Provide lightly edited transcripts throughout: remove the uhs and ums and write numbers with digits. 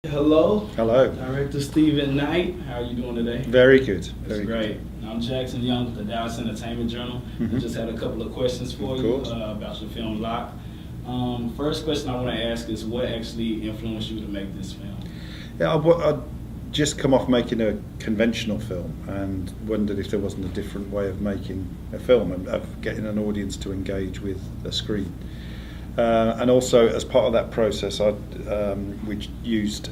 Hello. Hello. Director Stephen Knight. How are you doing today? Very good. That's Very great. I'm Jackson Young with the Dallas Entertainment Journal. I just had a couple of questions for Of you course. about your film Locke. First question I want to ask is what actually influenced you to make this film? Yeah, I'd just come off making a conventional film and wondered if there wasn't a different way of making a film and of getting an audience to engage with a screen. And also, as part of that process, we used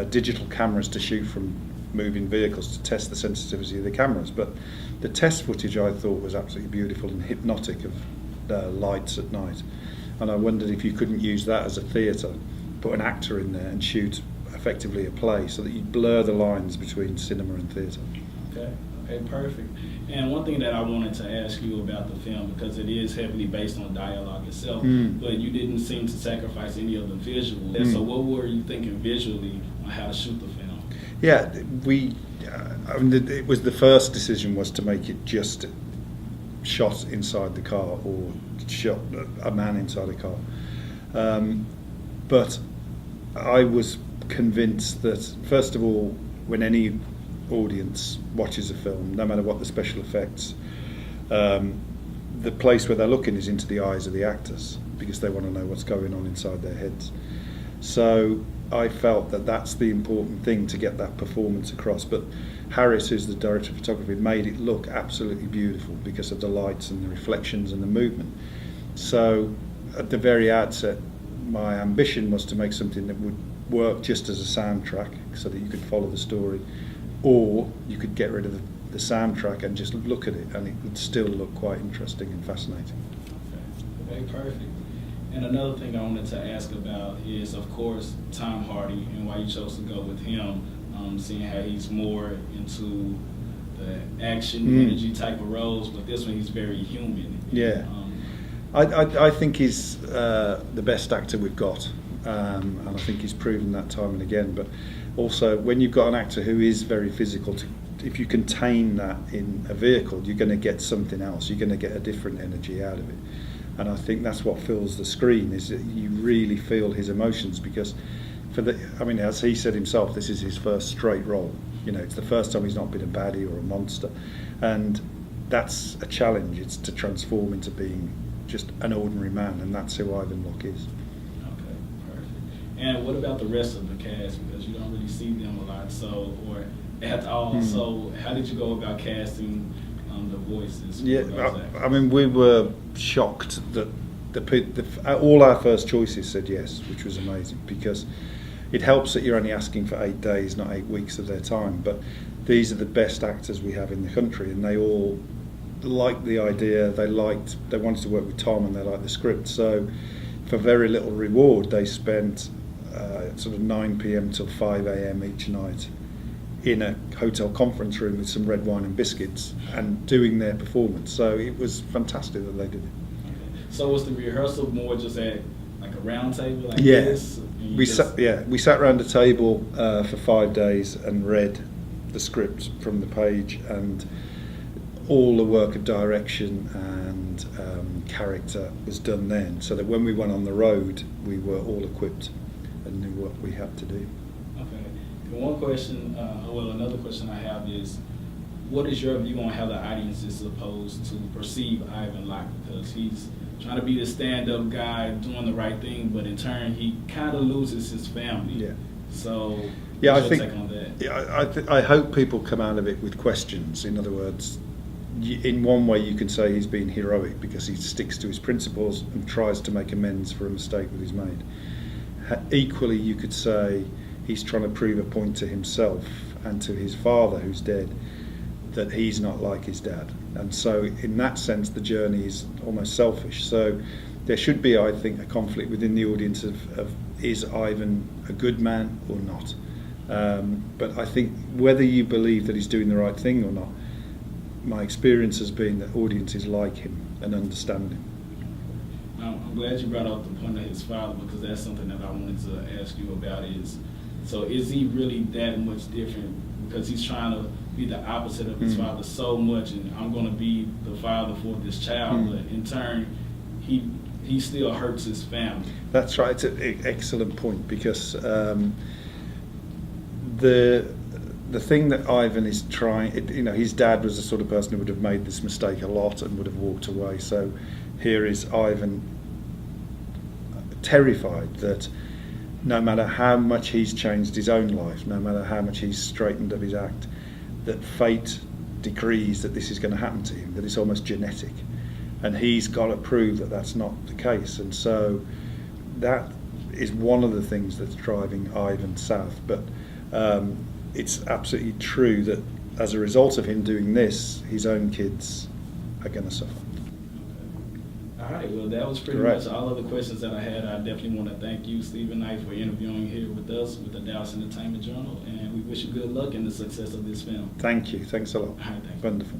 digital cameras to shoot from moving vehicles to test the sensitivity of the cameras. But the test footage I thought was absolutely beautiful and hypnotic of lights at night. And I wondered if you couldn't use that as a theatre, put an actor in there and shoot effectively a play so that you blur the lines between cinema and theatre. Okay, perfect. And one thing that I wanted to ask you about the film, because it is heavily based on dialogue itself, but you didn't seem to sacrifice any of the visuals. So what were you thinking visually on how to shoot the film? Yeah, it was the first decision was to make it just shot inside the car or shot a man inside a car. But I was convinced that, first of all, when any audience watches a film, no matter what the special effects, the place where they're looking is into the eyes of the actors because they want to know what's going on inside their heads. So I felt that that's the important thing to get that performance across. But Harris, who's the director of photography, made it look absolutely beautiful because of the lights and the reflections and the movement. So at the very outset, my ambition was to make something that would work just as a soundtrack so that you could follow the story, or you could get rid of the soundtrack and just look at it and it would still look quite interesting and fascinating. Okay, perfect. And another thing I wanted to ask about is, of course, Tom Hardy and why you chose to go with him, seeing how he's more into the action, energy type of roles, but this one he's very human. Yeah. I think he's the best actor we've got, and I think he's proven that time and again. But also, when you've got an actor who is very physical, if you contain that in a vehicle, you're going to get something else. You're going to get a different energy out of it. And I think that's what fills the screen, is that you really feel his emotions, because as he said himself, this is his first straight role. You know, it's the first time he's not been a baddie or a monster. And that's a challenge. It's to transform into being just an ordinary man, and that's who Ivan Locke is. Okay, perfect. And what about the rest of the cast? Because you don't really see them a lot, or at all. So how did you go about casting the voices? Yeah, I mean, we were shocked that all our first choices said yes, which was amazing, because it helps that you're only asking for 8 days, not 8 weeks of their time. But these are the best actors we have in the country, and they all liked the idea. They wanted to work with Tom, and they liked the script. So for very little reward, they spent sort of 9 p.m. till 5 a.m. each night in a hotel conference room with some red wine and biscuits and doing their performance. So it was fantastic that they did it. Okay. So was the rehearsal more just at like a round table like this? Yeah, we sat around a table for 5 days and read the script from the page, and all the work of direction and character was done then, so that when we went on the road, we were all equipped and knew what we had to do. Okay. And another question I have is, what is your view on how the audience is supposed to perceive Ivan Locke? Because he's trying to be the stand-up guy, doing the right thing, but in turn, he kind of loses his family. Yeah. So, yeah, what's your take on that? Yeah, I hope people come out of it with questions. In other words, in one way you can say he's been heroic because he sticks to his principles and tries to make amends for a mistake that he's made. Equally, you could say he's trying to prove a point to himself and to his father, who's dead, that he's not like his dad. And so in that sense, the journey is almost selfish. So there should be, I think, a conflict within the audience of is Ivan a good man or not? But I think whether you believe that he's doing the right thing or not, my experience has been that audiences like him and understand him. I'm glad you brought up the point of his father, because that's something that I wanted to ask you about. Is he really that much different? Because he's trying to be the opposite of his father so much, and I'm going to be the father for this child, but in turn, he still hurts his family. That's right. It's an excellent point, because the thing that Ivan is trying, his dad was the sort of person who would have made this mistake a lot and would have walked away. So here is Ivan terrified that no matter how much he's changed his own life, no matter how much he's straightened up his act, that fate decrees that this is going to happen to him, that it's almost genetic. And he's got to prove that that's not the case. And so that is one of the things that's driving Ivan south. But it's absolutely true that as a result of him doing this, his own kids are going to suffer. All right, well, that was pretty much all of the questions that I had. I definitely want to thank you, Stephen Knight, for interviewing here with us with the Dallas Entertainment Journal, and we wish you good luck in the success of this film. Thank you. Thanks a lot. All right, thank you. Wonderful.